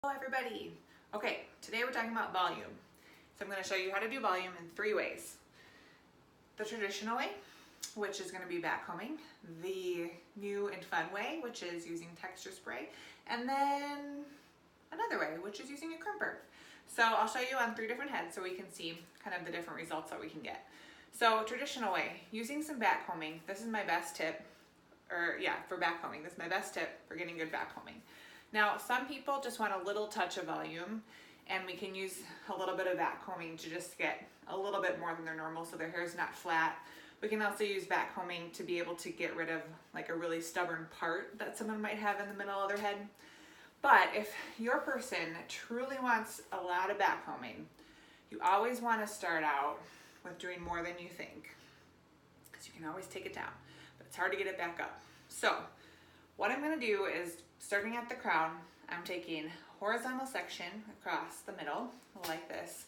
Hello everybody. Okay, today we're talking about volume. So I'm going to show you how to do volume in 3 ways. The traditional way, which is going to be backcombing, the new and fun way, which is using texture spray, and then another way, which is using a crimper. So I'll show you on 3 different heads so we can see kind of the different results that we can get. So traditional way, using some backcombing, this is my best tip, for backcombing, this is my best tip for getting good backcombing. Now, some people just want a little touch of volume, and we can use a little bit of backcombing to just get a little bit more than their normal so their hair is not flat. We can also use backcombing to be able to get rid of like a really stubborn part that someone might have in the middle of their head. But if your person truly wants a lot of backcombing, you always want to start out with doing more than you think, because you can always take it down, but it's hard to get it back up. So what I'm going to do is, starting at the crown, I'm taking horizontal section across the middle like this,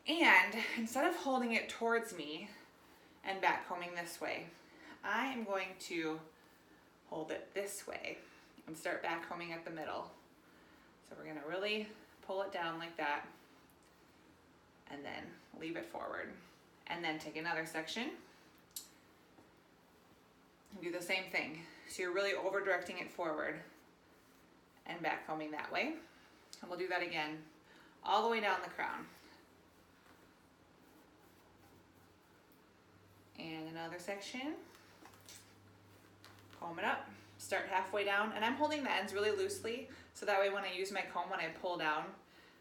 and instead of holding it towards me and backcombing this way, I am going to hold it this way and start backcombing at the middle. So we're going to really pull it down like that and then leave it forward, and then take another section and do the same thing. So you're really over directing it forward and backcombing that way. And we'll do that again all the way down the crown. And another section. Comb it up, start halfway down, and I'm holding the ends really loosely so that way when I use my comb, when I pull down,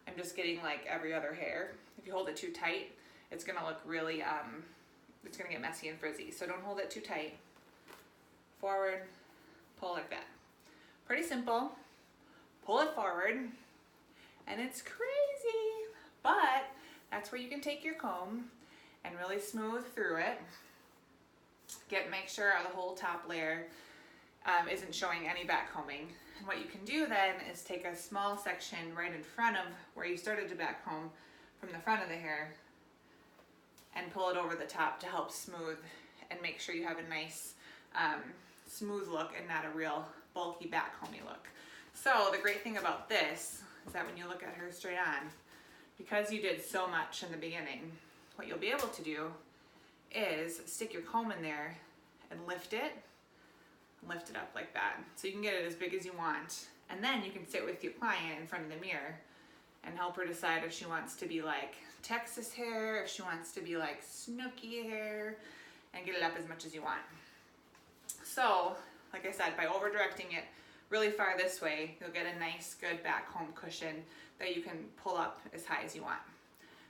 I'm just getting like every other hair. If you hold it too tight, it's gonna look really, it's gonna get messy and frizzy. So don't hold it too tight. Forward, pull like that. Pretty simple. Pull it forward, and it's crazy, but that's where you can take your comb and really smooth through it. Make sure the whole top layer isn't showing any backcombing. And what you can do then is take a small section right in front of where you started to backcomb from the front of the hair and pull it over the top to help smooth and make sure you have a nice smooth look and not a real bulky backcombing look. So the great thing about this is that when you look at her straight on, because you did so much in the beginning, what you'll be able to do is stick your comb in there and lift it up like that. So you can get it as big as you want. And then you can sit with your client in front of the mirror and help her decide if she wants to be like Texas hair, if she wants to be like Snooki hair, and get it up as much as you want. So, like I said, by over directing it really far this way, you'll get a nice, good backcomb cushion that you can pull up as high as you want.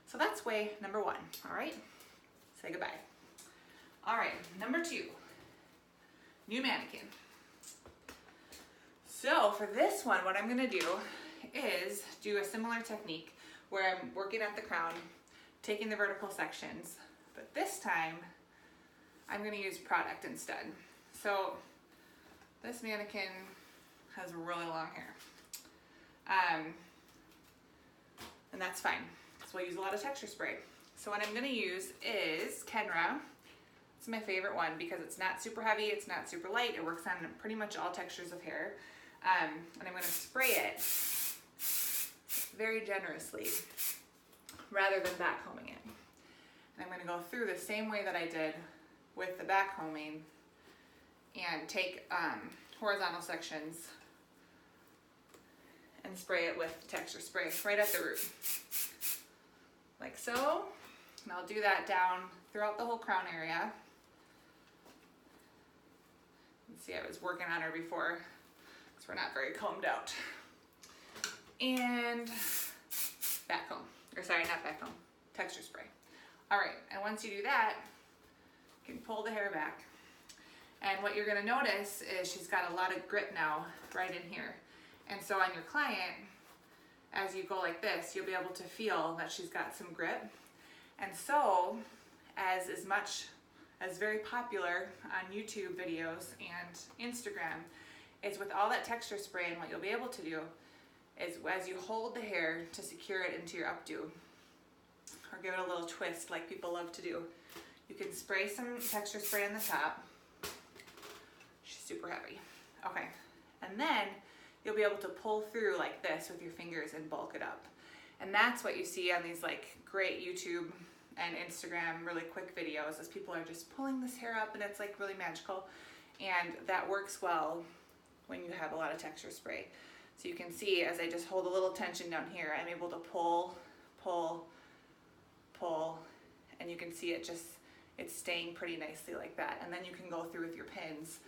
So that's way number 1, all right? Say goodbye. All right, number 2, new mannequin. So for this one, what I'm gonna do is do a similar technique where I'm working at the crown, taking the vertical sections, but this time I'm gonna use product instead. So this mannequin has really long hair. And that's fine, because we'll use a lot of texture spray. So what I'm gonna use is Kenra. It's my favorite one because it's not super heavy, it's not super light, it works on pretty much all textures of hair. And I'm gonna spray it very generously rather than backcombing it. And I'm gonna go through the same way that I did with the backcombing and take horizontal sections and spray it with texture spray right at the root, like so. And I'll do that down throughout the whole crown area. You can see I was working on her before, because we're not very combed out. And backcomb, or sorry, not backcomb, texture spray. All right, and once you do that, you can pull the hair back. And what you're gonna notice is she's got a lot of grip now right in here. And so on your client, as you go like this, you'll be able to feel that she's got some grip. And so, as very popular on YouTube videos and Instagram, is with all that texture spray, and what you'll be able to do is as you hold the hair to secure it into your updo, or give it a little twist like people love to do, you can spray some texture spray on the top. She's super heavy. Okay, and then you'll be able to pull through like this with your fingers and bulk it up. And that's what you see on these like great YouTube and Instagram really quick videos, is people are just pulling this hair up and it's like really magical. And that works well when you have a lot of texture spray. So you can see as I just hold a little tension down here, I'm able to pull, pull, pull, and you can see it just, it's staying pretty nicely like that. And then you can go through with your pins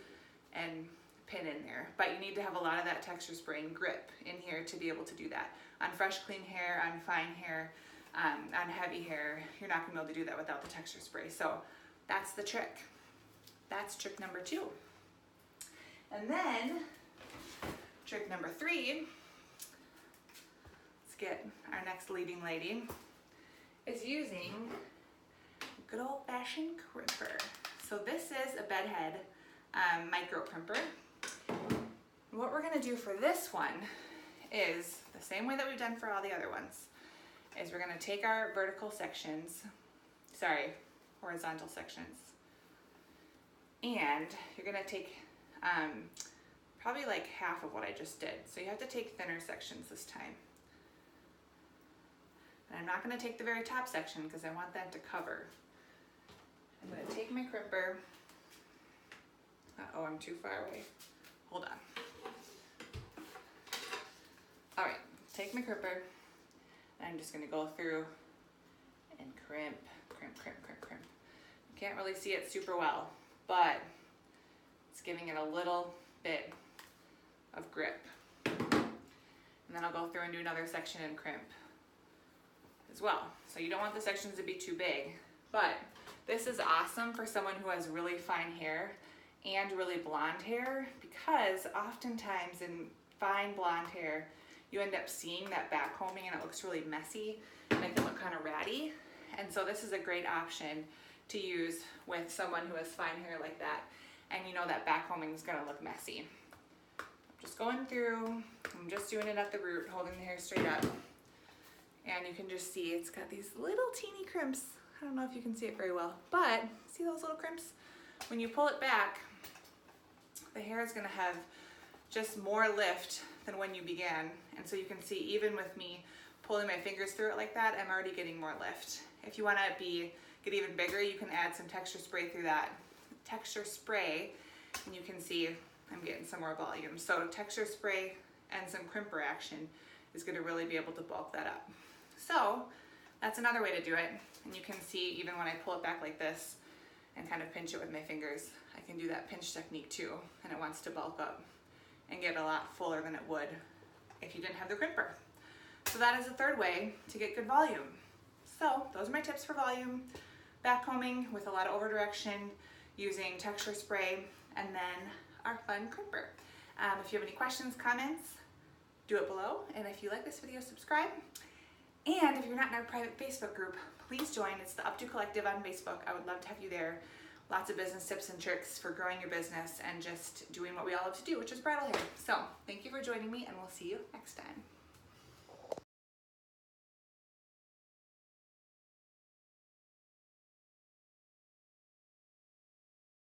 and pin in there. But you need to have a lot of that texture spray and grip in here to be able to do that. On fresh, clean hair, on fine hair, on heavy hair, you're not gonna be able to do that without the texture spray. So that's the trick. That's trick number 2. And then trick number 3, let's get our next leading lady, is using good old-fashioned crimper. So this is a bedhead micro crimper. What we're gonna do for this one is the same way that we've done for all the other ones, is we're gonna take our horizontal sections, and you're gonna take probably like half of what I just did. So you have to take thinner sections this time. And I'm not gonna take the very top section because I want that to cover. I'm gonna take my crimper. Uh-oh, I'm too far away. Hold on. All right, take my crimper, and I'm just gonna go through and crimp, crimp, crimp, crimp, crimp. You can't really see it super well, but it's giving it a little bit of grip. And then I'll go through and do another section and crimp as well. So you don't want the sections to be too big, but this is awesome for someone who has really fine hair and really blonde hair, because oftentimes in fine blonde hair, you end up seeing that backcombing and it looks really messy and it can look kind of ratty. And so this is a great option to use with someone who has fine hair like that, and you know that backcombing is gonna look messy. I'm just going through, I'm just doing it at the root, holding the hair straight up. And you can just see it's got these little teeny crimps. I don't know if you can see it very well, but see those little crimps? When you pull it back, the hair is gonna have just more lift than when you began. And so you can see, even with me pulling my fingers through it like that, I'm already getting more lift. If you wanna get even bigger, you can add some texture spray through that. Texture spray, and you can see I'm getting some more volume. So texture spray and some crimper action is gonna really be able to bulk that up. So that's another way to do it. And you can see even when I pull it back like this and kind of pinch it with my fingers, I can do that pinch technique too, and it wants to bulk up and get a lot fuller than it would if you didn't have the crimper. So that is a third way to get good volume. So those are my tips for volume: backcombing with a lot of over direction, using texture spray, and then our fun crimper. If you have any questions, comments, do it below. And if you like this video, subscribe. And if you're not in our private Facebook group, please join. It's the Updo Collective on Facebook. I would love to have you there. Lots of business tips and tricks for growing your business and just doing what we all love to do, which is bridal hair. So thank you for joining me, and we'll see you next time.